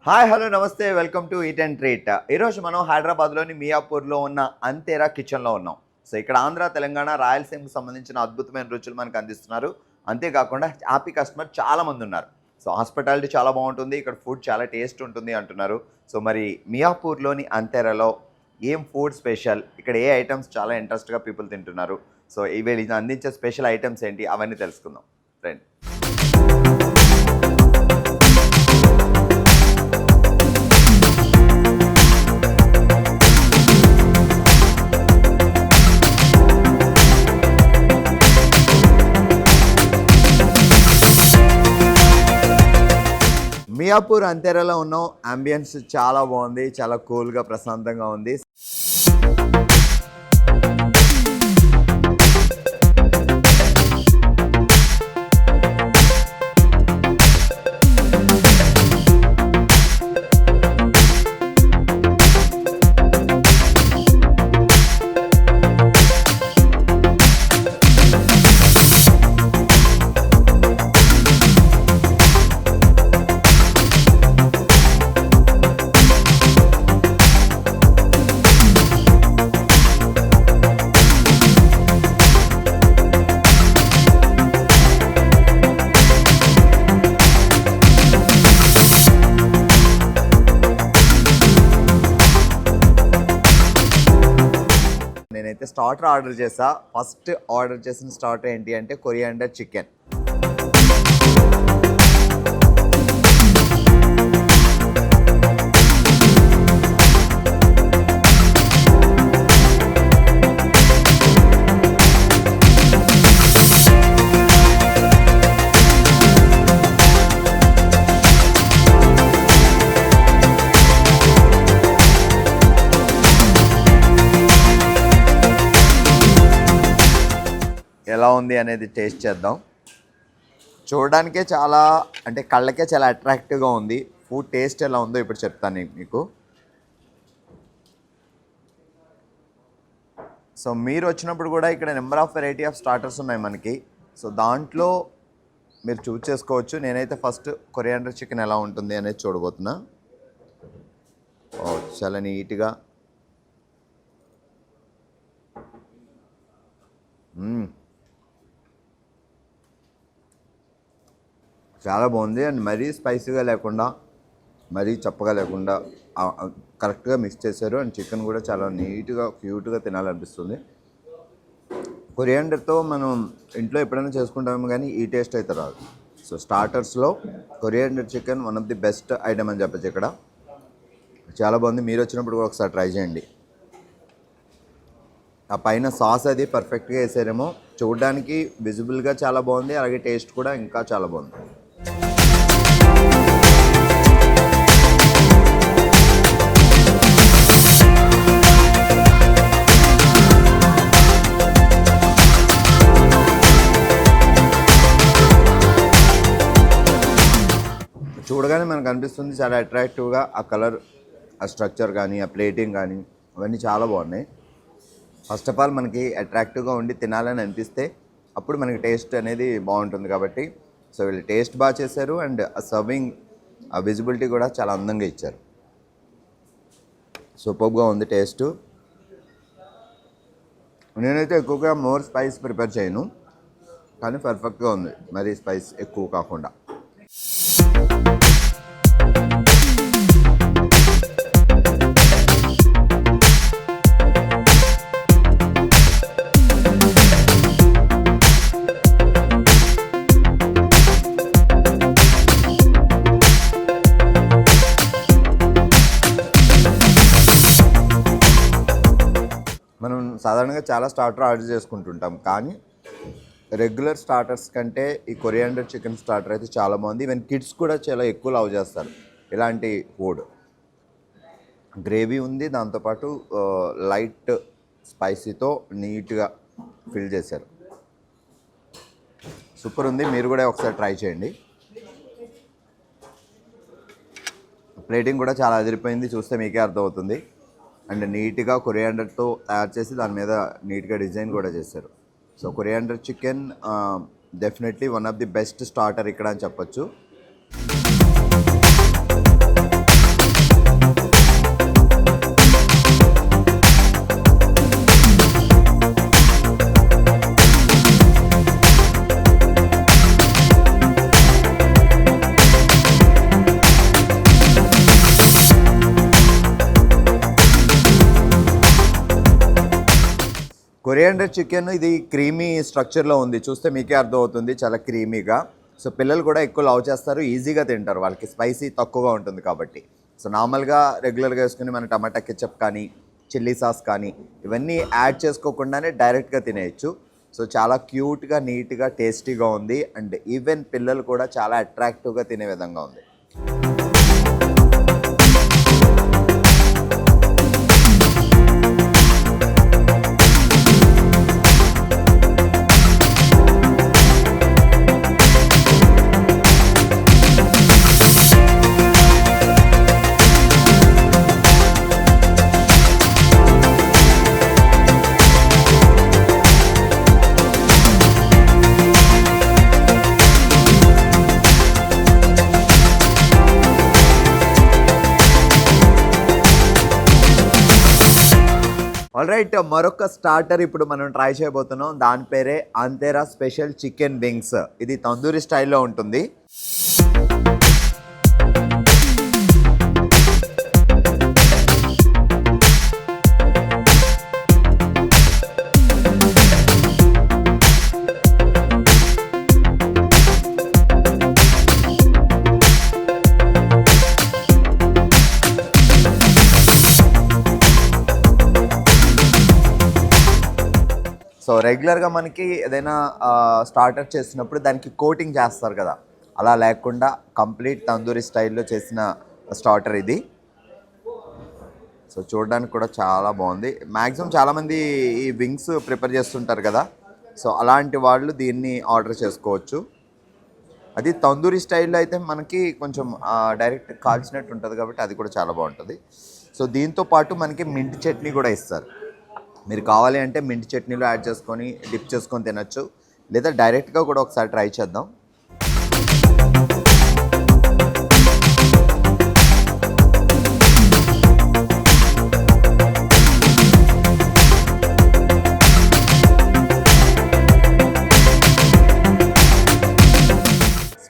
Hi hello నమస్తే welcome to eat and treat. ఈరోజు మనం హైదరాబాద్లోని మియాపూర్లో ఉన్న అంతేరా కిచెన్లో ఉన్నాం. సో ఇక్కడ ఆంధ్ర తెలంగాణ రాయలసీమకు సంబంధించిన అద్భుతమైన రుచులు మనకు అందిస్తున్నారు. అంతేకాకుండా హ్యాపీ కస్టమర్ చాలామంది ఉన్నారు. సో హాస్పిటాలిటీ చాలా బాగుంటుంది, ఇక్కడ ఫుడ్ చాలా టేస్ట్ ఉంటుంది అంటున్నారు. సో మరి మియాపూర్లోని అంతేరాలో ఏం ఫుడ్ స్పెషల్, ఇక్కడ ఏ ఐటమ్స్ చాలా ఇంట్రెస్ట్గా పీపుల్ తింటున్నారు, సో ఇవి అందించే స్పెషల్ ఐటమ్స్ ఏంటి అవన్నీ తెలుసుకుందాం ఫ్రెండ్. మియాపూర్ అంతేరాలో ఉన్నాం. అంబియన్స్ చాలా బాగుంది, చాలా కూల్గా ప్రశాంతంగా ఉంది. నేనైతే స్టార్టర్ ఆర్డర్ చేసా. ఫస్ట్ ఆర్డర్ చేసిన స్టార్టర్ ఏంటి అంటే కొరియాండర్ చికెన్. ఎలా ఉంది అనేది టేస్ట్ చేద్దాం. చూడడానికే చాలా అంటే కళ్ళకే చాలా అట్రాక్టివ్గా ఉంది. ఫుడ్ టేస్ట్ ఎలా ఉందో ఇప్పుడు చెప్తాను మీకు. సో మీరు వచ్చినప్పుడు కూడా ఇక్కడ number of variety of starters ఉన్నాయి మనకి. సో దాంట్లో మీరు చూస్ చేసుకోవచ్చు. నేనైతే ఫస్ట్ కొరియాండర్ చికెన్ ఎలా ఉంటుంది అనేది చూడబోతున్నా. చాలా నీట్గా చాలా బాగుంది. అండ్ మరీ స్పైసీగా లేకుండా మరీ చప్పగా లేకుండా కరెక్ట్గా మిక్స్ చేశారు. అండ్ చికెన్ కూడా చాలా నీట్గా క్యూట్గా తినాలనిపిస్తుంది. కొరియాండర్తో మనం ఇంట్లో ఎప్పుడైనా చేసుకుంటాము కానీ ఈ టేస్ట్ అయితే రాదు. సో స్టార్టర్స్లో coriander chicken one of the best item అని చెప్పచ్చు. ఇక్కడ చాలా బాగుంది. మీరు వచ్చినప్పుడు కూడా ఒకసారి ట్రై చేయండి. ఆ పైన సాస్ అది పర్ఫెక్ట్గా వేసారేమో. చూడడానికి విజిబుల్గా చాలా బాగుంది, అలాగే టేస్ట్ కూడా ఇంకా చాలా బాగుంది. చూడగానే మనకు అనిపిస్తుంది చాలా అట్రాక్టివ్గా. ఆ కలర్, ఆ స్ట్రక్చర్ కానీ, ఆ ప్లేటింగ్ కానీ అవన్నీ చాలా బాగున్నాయి. ఫస్ట్ ఆఫ్ ఆల్ మనకి అట్రాక్టివ్గా ఉండి తినాలని అనిపిస్తే అప్పుడు మనకి టేస్ట్ అనేది బాగుంటుంది. కాబట్టి సో వీళ్ళు టేస్ట్ బాగా చేశారు. అండ్ ఆ సర్వింగ్, ఆ విజిబిలిటీ కూడా చాలా అందంగా ఇచ్చారు. సూపర్గా ఉంది టేస్ట్. నేనైతే ఎక్కువగా మోర్ స్పైస్ ప్రిపేర్ చేయను, కానీ పర్ఫెక్ట్గా ఉంది. మరీ స్పైస్ ఎక్కువ కాకుండా. మనం సాధారణంగా చాలా స్టార్టర్ ఆర్డర్ చేసుకుంటుంటాం, కానీ రెగ్యులర్ స్టార్టర్స్ కంటే ఈ కొరియాండర్ చికెన్ స్టార్టర్ అయితే చాలా బాగుంది. ఈవెన్ కిడ్స్ కూడా చాలా ఎక్కువ లవ్ చేస్తారు ఇలాంటి ఫుడ్. గ్రేవీ ఉంది, దాంతోపాటు లైట్ స్పైసీతో నీట్గా ఫిల్ చేశారు. సూపర్ ఉంది. మీరు కూడా ఒకసారి ట్రై చేయండి. ప్లేటింగ్ కూడా చాలా అదిరిపోయింది, చూస్తే మీకే అర్థమవుతుంది. అండ్ నీట్గా కొరియాండర్తో తయారు చేసి దాని మీద నీట్గా డిజైన్ కూడా చేశారు. So coriander chicken definitely one of the best starter ఇక్కడ అని చెప్పొచ్చు. కొరియాండర్ చికెన్ ఇది క్రీమీ స్ట్రక్చర్లో ఉంది, చూస్తే మీకే అర్థమవుతుంది, చాలా క్రీమీగా. సో పిల్లలు కూడా ఎక్కువ లవ్ చేస్తారు, ఈజీగా తింటారు, వాళ్ళకి స్పైసీ తక్కువగా ఉంటుంది కాబట్టి. సో నార్మల్గా రెగ్యులర్గా వేసుకుని మన టమాటా కెచప్ కానీ చిల్లీ సాస్ కానీ ఇవన్నీ యాడ్ చేసుకోకుండానే డైరెక్ట్గా తినేయచ్చు. సో చాలా క్యూట్గా, నీట్గా, టేస్టీగా ఉంది. అండ్ ఈవెన్ పిల్లలు కూడా చాలా అట్రాక్టివ్గా తినే విధంగా ఉంది. ఆల్రైట్, మరొక స్టార్టర్ ఇప్పుడు మనం ట్రై చేయబోతున్నాం. దాని పేరే అంతేరా స్పెషల్ చికెన్ వింగ్స్. ఇది తందూరి స్టైల్లో ఉంటుంది. సో రెగ్యులర్గా మనకి ఏదైనా స్టార్టర్ చేసినప్పుడు దానికి కోటింగ్ చేస్తారు కదా, అలా లేకుండా కంప్లీట్ తందూరి స్టైల్లో చేసిన స్టార్టర్ ఇది. సో చూడడానికి కూడా చాలా బాగుంది. మ్యాక్సిమం చాలామంది ఈ వింగ్స్ ప్రిపేర్ చేస్తుంటారు కదా, సో అలాంటి వాళ్ళు దీన్ని ఆర్డర్ చేసుకోవచ్చు. అది తందూరి స్టైల్లో అయితే మనకి కొంచెం డైరెక్ట్ కాల్చినట్టు ఉంటుంది కాబట్టి అది కూడా చాలా బాగుంటుంది. సో దీంతో పాటు మనకి మింట్ చట్నీ కూడా ఇస్తారు. మీరు కావాలి అంటే మింట్ చట్నీలో యాడ్ చేసుకొని డిప్ చేసుకొని తినచ్చు, లేదా డైరెక్ట్గా కూడా ఒకసారి ట్రై చేద్దాం.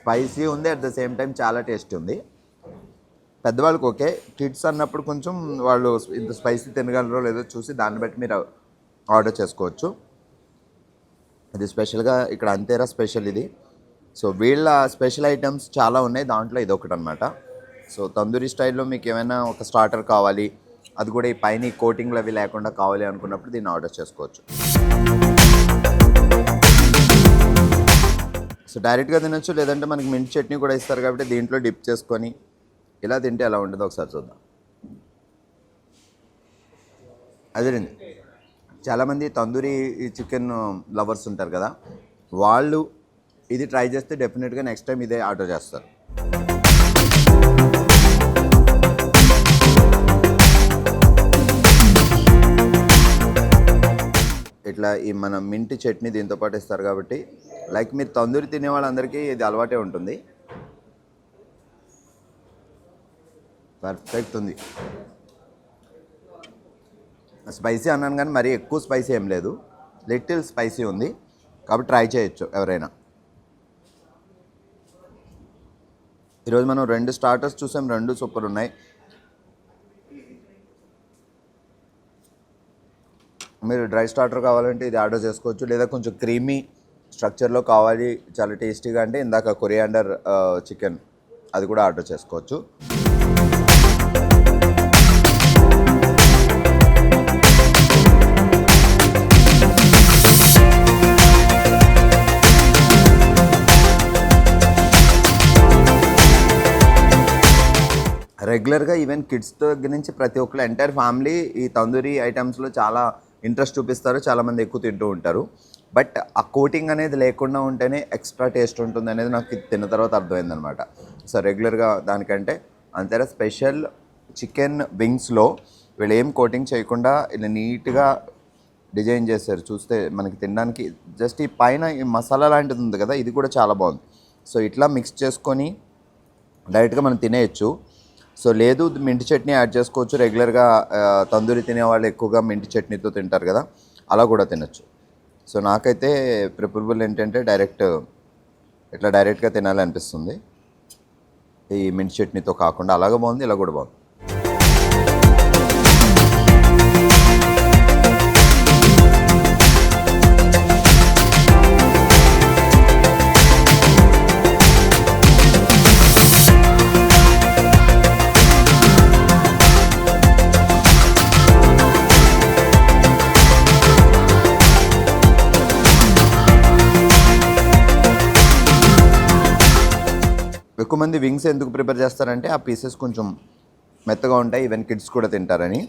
స్పైసీ ఉంది, అట్ ద సేమ్ టైం చాలా టేస్టీ ఉంది. పెద్దవాళ్ళకి ఓకే, కిడ్స్ అన్నప్పుడు కొంచెం వాళ్ళు ఇంత స్పైసీ తినగలరో లేదో చూసి దాన్ని బట్టి మీరు ఆర్డర్ చేసుకోవచ్చు. ఇది స్పెషల్గా ఇక్కడ అంతేరా స్పెషల్ ఇది. సో వీళ్ళ స్పెషల్ ఐటమ్స్ చాలా ఉన్నాయి, దాంట్లో ఇది ఒకటి అనమాట. సో తందూరి స్టైల్లో మీకు ఏమైనా ఒక స్టార్టర్ కావాలి, అది కూడా ఈ పైన కోటింగ్లు అవి లేకుండా కావాలి అనుకున్నప్పుడు దీన్ని ఆర్డర్ చేసుకోవచ్చు. సో డైరెక్ట్గా తినచ్చు, లేదంటే మనకి మింట్ చట్నీ కూడా ఇస్తారు కాబట్టి దీంట్లో డిప్ చేసుకొని ఇలా తింటే ఎలా ఉంటుందో ఒకసారి చూద్దాం. అదేనండి, చాలామంది తందూరి చికెన్ లవర్స్ ఉంటారు కదా, వాళ్ళు ఇది ట్రై చేస్తే డెఫినెట్గా నెక్స్ట్ టైం ఇదే ఆర్డర్ చేస్తారు. ఇట్లా ఈ మన మింట్ చట్నీ దీంతో పాటు ఇస్తారు కాబట్టి లైక్ మీరు తందూరి తినే వాళ్ళందరికీ ఇది అలవాటే ఉంటుంది. పర్ఫెక్ట్ ఉంది. స్పైసీ అన్నాను కానీ మరీ ఎక్కువ స్పైసీ ఏం లేదు, లిటిల్ స్పైసీ ఉంది కాబట్టి ట్రై చేయొచ్చు ఎవరైనా. ఈరోజు మనం 2 స్టార్టర్స్ చూసాం, 2 సూపర్ ఉన్నాయి. మీరు డ్రై స్టార్టర్ కావాలంటే ఇది ఆర్డర్ చేసుకోవచ్చు, లేదా కొంచెం క్రీమీ స్ట్రక్చర్లో కావాలి చాలా టేస్టీగా అంటే ఇందాక కొరియాండర్ చికెన్ అది కూడా ఆర్డర్ చేసుకోవచ్చు. రెగ్యులర్గా ఈవెన్ కిడ్స్ దగ్గర నుంచి ప్రతి ఒక్కరు ఎంటైర్ ఫ్యామిలీ ఈ తందూరి ఐటమ్స్లో చాలా ఇంట్రెస్ట్ చూపిస్తారు, చాలామంది ఎక్కువ తింటూ ఉంటారు. బట్ ఆ కోటింగ్ అనేది లేకుండా ఉంటేనే ఎక్స్ట్రా టేస్ట్ ఉంటుంది అనేది నాకు తిన్న తర్వాత అర్థమైందనమాట. సో రెగ్యులర్గా దానికంటే అంతేరా స్పెషల్ చికెన్ వింగ్స్లో వీళ్ళు ఏం కోటింగ్ చేయకుండా ఇలా నీట్గా డిజైన్ చేశారు. చూస్తే మనకి తినడానికి జస్ట్ ఈ పైన ఈ మసాలా లాంటిది ఉంది కదా, ఇది కూడా చాలా బాగుంది. సో ఇట్లా మిక్స్ చేసుకొని డైరెక్ట్గా మనం తినేయచ్చు. సో లేదు మింటి చట్నీ యాడ్ చేసుకోవచ్చు, రెగ్యులర్గా తందూరి తినేవాళ్ళు ఎక్కువగా మింటి చట్నీతో తింటారు కదా, అలా కూడా తినచ్చు. సో నాకైతే ప్రిఫరబుల్ ఏంటంటే ఇట్లా డైరెక్ట్గా తినాలనిపిస్తుంది, ఈ మింటి చట్నీతో కాకుండా. అలాగే బాగుంది, ఇలా కూడా బాగుంది. ఎక్కువ మంది వింగ్స్ ఎందుకు ప్రిపేర్ చేస్తారంటే ఆ పీసెస్ కొంచెం మెత్తగా ఉంటాయి, ఈవెన్ కిడ్స్ కూడా తింటారని.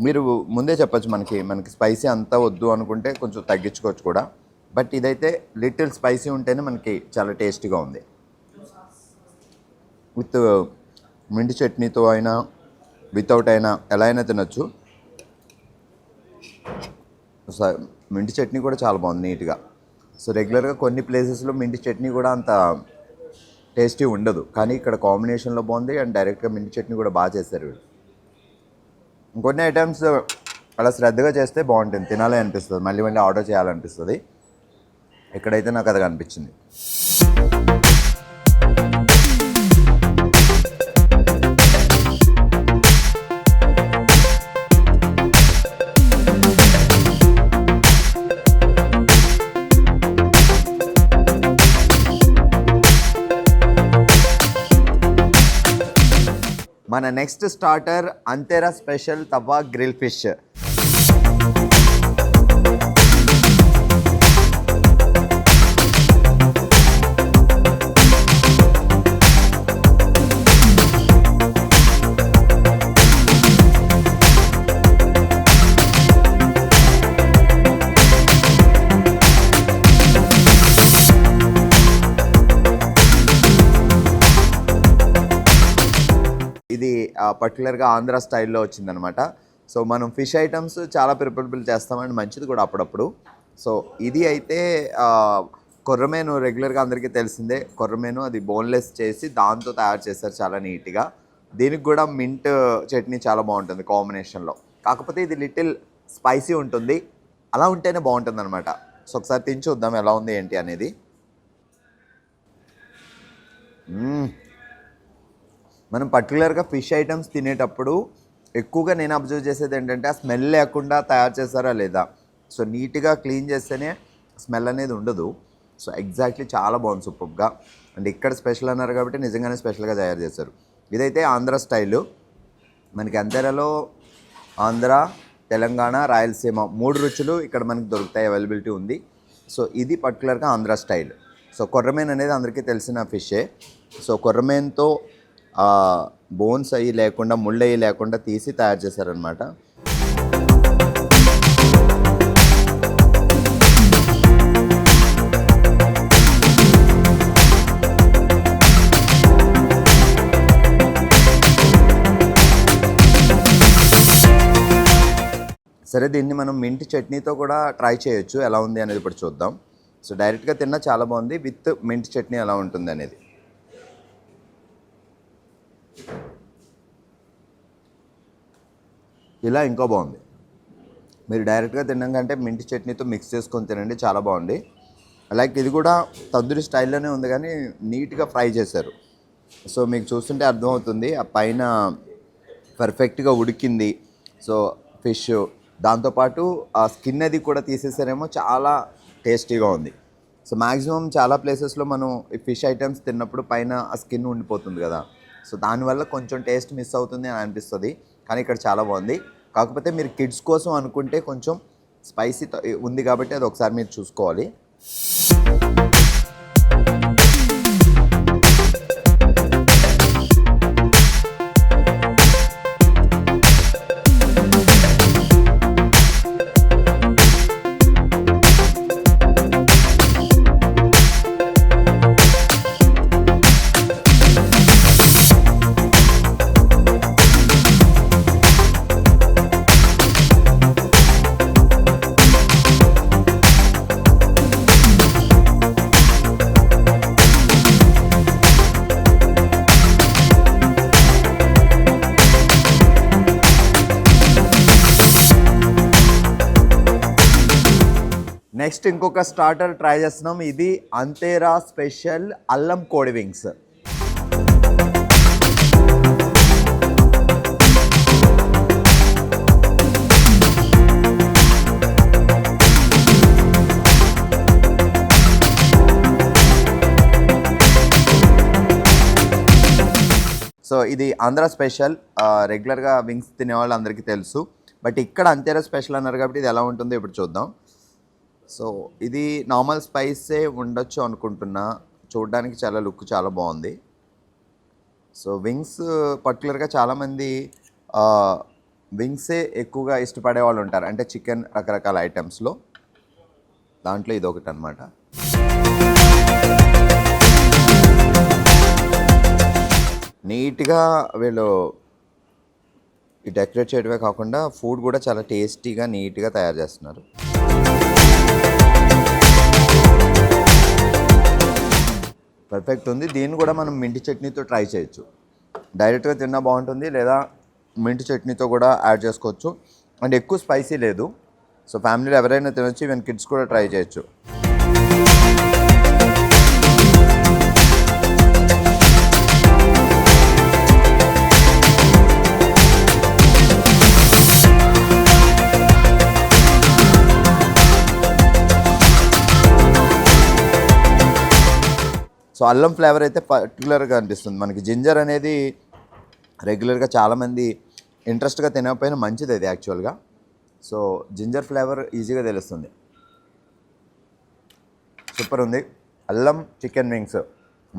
మీరు ముందే చెప్పచ్చు మనకి స్పైసీ అంతా వద్దు అనుకుంటే కొంచెం తగ్గించుకోవచ్చు కూడా. బట్ ఇదైతే లిటిల్ స్పైసీ ఉంటేనే మనకి చాలా టేస్టీగా ఉంది. విత్ మింటి చట్నీతో అయినా వితౌట్ అయినా ఎలా అయినా తినొచ్చు. మింటి చట్నీ కూడా చాలా బాగుంది నీట్గా. సో రెగ్యులర్గా కొన్ని ప్లేసెస్లో మింటి చట్నీ కూడా అంత టేస్టీ ఉండదు, కానీ ఇక్కడ కాంబినేషన్లో బాగుంది. అండ్ డైరెక్ట్గా మింటి చట్నీ కూడా బాగా చేశారు. ఇంకొన్ని ఐటమ్స్ అలా శ్రద్ధగా చేస్తే బాగుంటుంది, తినాలి అనిపిస్తుంది, మళ్ళీ మళ్ళీ ఆర్డర్ చేయాలనిపిస్తుంది. ఇక్కడైతే నాకు అది అనిపించింది. మన నెక్స్ట్ స్టార్టర్ అంతేరా స్పెషల్ తవా గ్రిల్ ఫిష్. ఇది పర్టికులర్గా ఆంధ్ర స్టైల్లో వచ్చిందనమాట. సో మనం ఫిష్ ఐటమ్స్ చాలా ప్రిపరబుల్ చేస్తామండి, మంచిది కూడా అప్పుడప్పుడు. సో ఇది అయితే కొర్రమేను రెగ్యులర్గా అందరికీ తెలిసిందే. కొర్రమేను అది బోన్లెస్ చేసి దాంతో తయారు చేస్తారు చాలా నీట్గా. దీనికి కూడా మింట్ చట్నీ చాలా బాగుంటుంది కాంబినేషన్లో. కాకపోతే ఇది లిటిల్ స్పైసీ ఉంటుంది, అలా ఉంటేనే బాగుంటుంది అనమాట. సో ఒకసారి తిని చూద్దాం ఎలా ఉంది ఏంటి అనేది. మనం పర్టికులర్గా ఫిష్ ఐటమ్స్ తినేటప్పుడు ఎక్కువగా నేను అబ్జర్వ్ చేసేది ఏంటంటే ఆ స్మెల్ లేకుండా తయారు చేస్తారా లేదా. సో నీట్గా క్లీన్ చేస్తేనే స్మెల్ అనేది ఉండదు. సో ఎగ్జాక్ట్లీ చాలా బాగుంది, సూపర్గా. అండ్ ఇక్కడ స్పెషల్ అన్నారు కాబట్టి నిజంగానే స్పెషల్గా తయారు చేశారు. ఇదైతే ఆంధ్ర స్టైలు. మనకి అంతేరాలో ఆంధ్ర, తెలంగాణ, రాయలసీమ 3 రుచులు ఇక్కడ మనకి దొరుకుతాయి, అవైలబిలిటీ ఉంది. సో ఇది పర్టికులర్గా ఆంధ్ర స్టైల్. సో కొర్రమేన్ అనేది అందరికీ తెలిసిన ఫిషే. సో కొర్రమేన్తో బోన్స్ అయ్యి లేకుండా, ముళ్ళు అయ్యి లేకుండా తీసి తయారు చేశారనమాట. సరే, దీన్ని మనం మింట్ చట్నీతో కూడా ట్రై చేయొచ్చు, ఎలా ఉంది అనేది ఇప్పుడు చూద్దాం. సో డైరెక్ట్గా తిన్నా చాలా బాగుంది, విత్ మింట్ చట్నీ ఎలా ఉంటుంది అనేది. ఇలా ఇంకా బాగుంది. మీరు డైరెక్ట్గా తినడం కంటే మింట్ చట్నీతో మిక్స్ చేసుకొని తినండి, చాలా బాగుంది. లైక్ ఇది కూడా తందూరి స్టైల్లోనే ఉంది కానీ నీట్గా ఫ్రై చేశారు. సో మీకు చూస్తుంటే అర్థమవుతుంది ఆ పైన పర్ఫెక్ట్గా ఉడికింది. సో ఫిష్ దాంతోపాటు ఆ స్కిన్ అది కూడా తీసేసారేమో, చాలా టేస్టీగా ఉంది. సో మ్యాక్సిమం చాలా ప్లేసెస్లో మనం ఈ ఫిష్ ఐటమ్స్ తిన్నప్పుడు పైన ఆ స్కిన్ ఉండిపోతుంది కదా, సో దానివల్ల కొంచెం టేస్ట్ మిస్ అవుతుంది అని అనిపిస్తుంది. కానీ ఇక్కడ చాలా బాగుంది. కాకపోతే మీరు కిడ్స్ కోసం అనుకుంటే కొంచెం స్పైసీ ఉంది కాబట్టి అది ఒకసారి మీరు చూసుకోవాలి. నెక్స్ట్ ఇంకొక స్టార్టర్ ట్రై చేస్తున్నాం. ఇది అంతేరా స్పెషల్ అల్లం కోడి వింగ్స్. సో ఇది ఆంధ్ర స్పెషల్. రెగ్యులర్గా వింగ్స్ తినేవాళ్ళు అందరికీ తెలుసు, బట్ ఇక్కడ అంతేరా స్పెషల్ అన్నారు కాబట్టి ఇది ఎలా ఉంటుందో ఇప్పుడు చూద్దాం. సో ఇది నార్మల్ స్పైసే ఉండొచ్చు అనుకుంటున్నా, చూడడానికి చాలా లుక్ చాలా బాగుంది. సో వింగ్స్ పర్టికులర్గా చాలామంది వింగ్సే ఎక్కువగా ఇష్టపడే వాళ్ళు ఉంటారు, అంటే చికెన్ రకరకాల ఐటమ్స్లో. దాంట్లో ఇది ఒకటి అనమాట. నీట్గా వీళ్ళు ఈ డెకరేట్ చేయడమే కాకుండా ఫుడ్ కూడా చాలా టేస్టీగా నీట్గా తయారు చేస్తున్నారు. పర్ఫెక్ట్ ఉంది. దీన్ని కూడా మనం మింటి చట్నీతో ట్రై చేయొచ్చు. డైరెక్ట్గా తిన్నా బాగుంటుంది, లేదా మింటి చట్నీతో కూడా యాడ్ చేసుకోవచ్చు. అండ్ ఎక్కువ స్పైసీ లేదు, సో ఫ్యామిలీలో ఎవరైనా తినొచ్చు, ఈవెన్ కిడ్స్ కూడా ట్రై చేయొచ్చు. సో అల్లం ఫ్లేవర్ అయితే పర్టికులర్గా అనిపిస్తుంది మనకి. జింజర్ అనేది రెగ్యులర్గా చాలామంది ఇంట్రెస్ట్గా తినకపోయినా మంచిది అది యాక్చువల్గా. సో జింజర్ ఫ్లేవర్ ఈజీగా తెలుస్తుంది. సూపర్ ఉంది. అల్లం చికెన్ వింగ్స్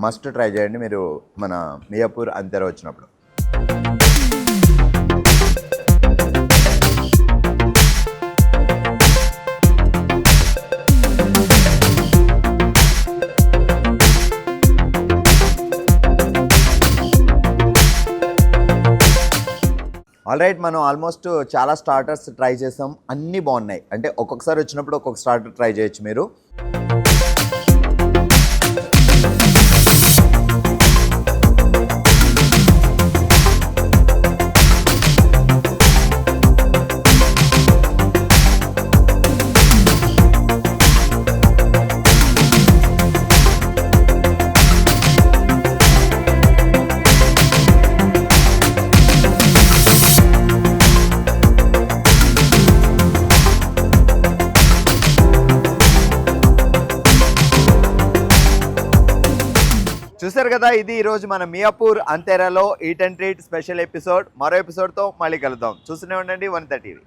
మస్ట్ ట్రై చేయండి మీరు మన మియాపూర్ అంతేరా వచ్చినప్పుడు. ఆల్రైట్, మనం ఆల్మోస్ట్ చాలా స్టార్టర్స్ ట్రై చేసాం, అన్నీ బాగున్నాయి. అంటే ఒక్కొక్కసారి వచ్చినప్పుడు ఒక్కొక్క స్టార్టర్ ట్రై చేయొచ్చు మీరు. చూసారు కదా, ఇది ఈరోజు మన మియాపూర్ అంతేరాలో eat and treat special episode. మరో ఎపిసోడ్తో మళ్ళీ కలుద్దాం. చూస్తూనే ఉండండి 130 టీవీ.